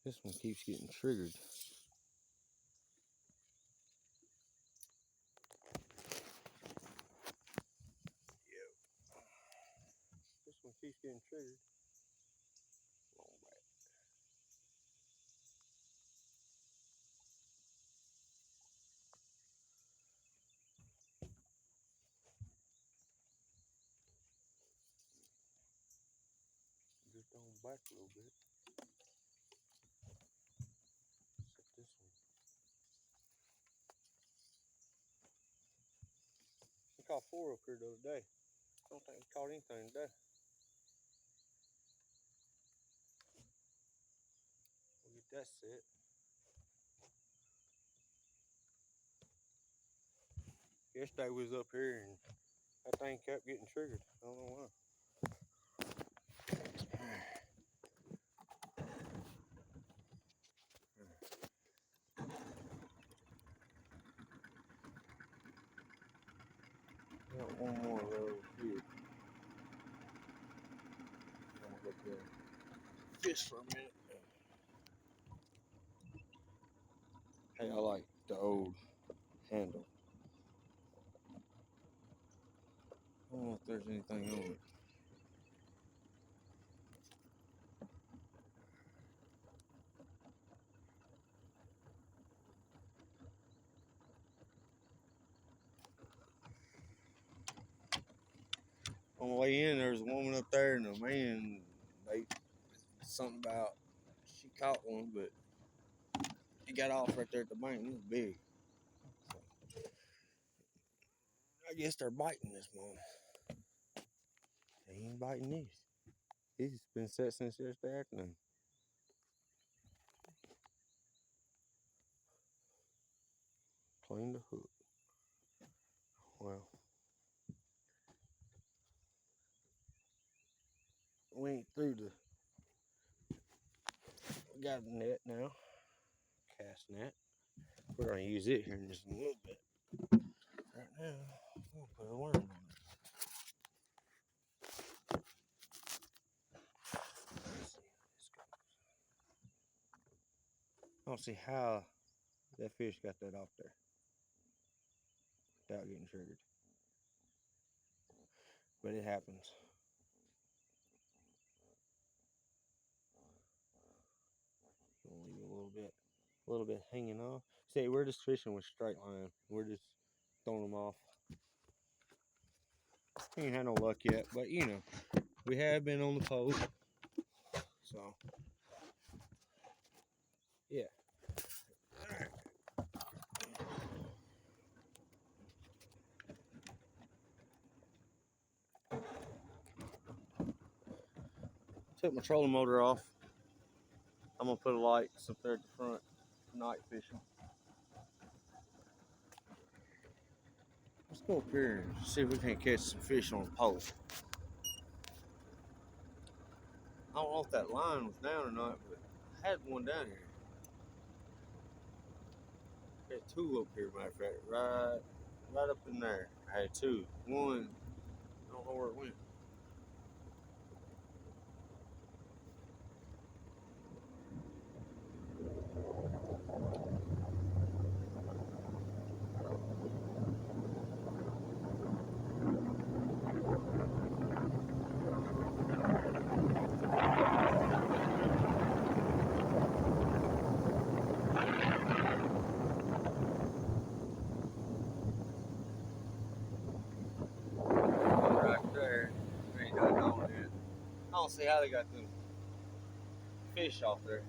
This one keeps getting triggered. Yep. This one keeps getting triggered. Long back. Just on back a little bit. Set this one. I caught 4 up here the other day. I don't think I caught anything today. We'll get that set. Yesterday we was up here and that thing kept getting triggered. I don't know why. Got one more over here. I'm gonna go there. Fish for a minute. Hey, I like the old handle. I don't know if there's anything on it. On the way in, there was a woman up there and a man. They something about she caught one, but he got off right there at the bank. It was big. So, I guess they're biting this morning. They ain't biting these. These been set since yesterday afternoon. Clean the hook. Well, we ain't through the. We got a net now. Cast net. We're gonna use it here in just a little bit. Right now, we'll put a worm on it. Let's see how this goes. I don't see how that fish got that off there without getting triggered. But it happens. Gonna leave it a little bit hanging off. See, we're just fishing with straight line. We're just throwing them off. Ain't had no luck yet, but you know, we have been on the post. So, yeah. All right. Took my trolling motor off. I'm gonna put a light up there at the front for night fishing. Let's go up here and see if we can catch some fish on the post. I don't know if that line was down or not, but I had one down here. I had 2 up here, matter of fact, right up in there. I had 2. One, I don't know where it went. Right there. Ain't nothing on it. I don't see how they got them fish off there.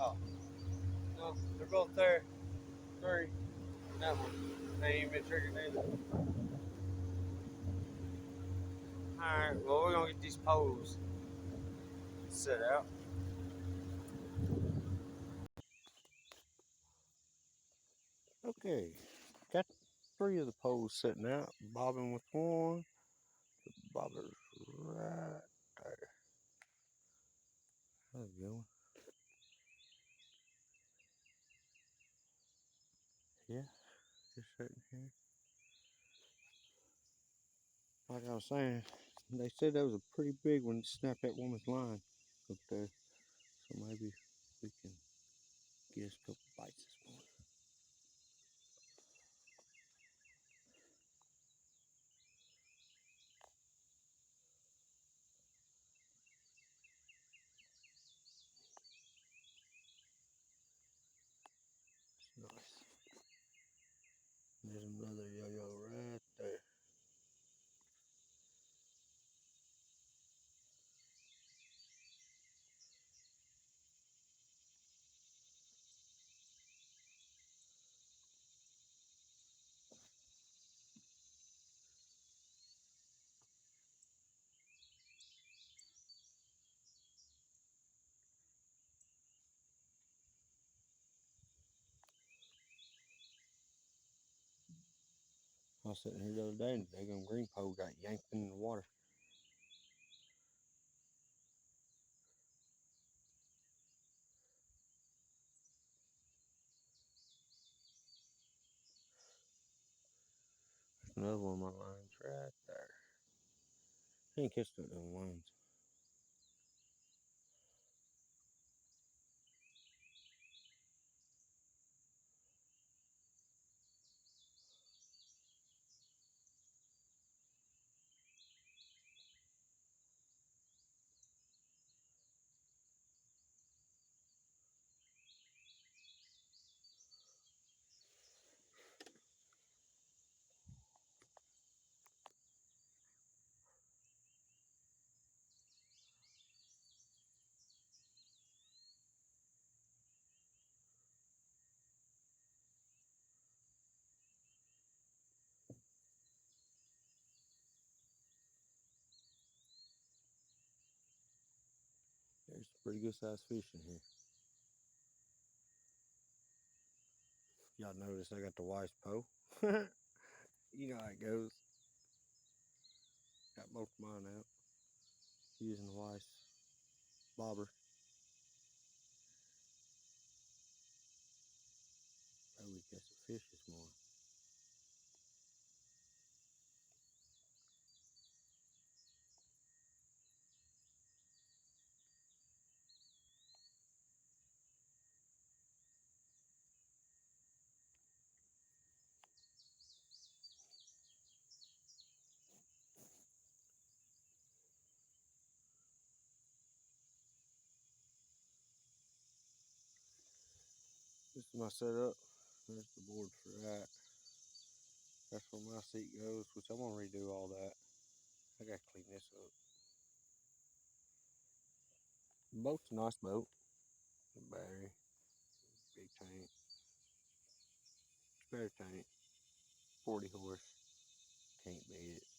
Oh, no, they're both there. 3. That one. They ain't even been triggered either. Alright, well, we're gonna get these poles set out. Okay, got 3 of the poles sitting out, bobbing with one. The bobber's right there. How's it going? Yeah, just sitting here. Like I was saying, they said that was a pretty big one to snap that woman's line up there. So maybe we can get us a couple bites this morning. Nice. There's another yo-yo right there. I was sitting here the other day and the daggone green pole got yanked into the water. There's another one of my lines right there. I ain't catched up them lines. There's some pretty good sized fish in here. Y'all notice I got the Weiss pole. You know how it goes. Got both of mine out. Using the Weiss bobber. Oh, we got some fish this morning. This is my setup. There's the board for that. That's where my seat goes, which I'm gonna redo all that. I gotta clean this up. The boat's a nice boat. The battery, big tank, spare tank, 40 horse. Can't beat it.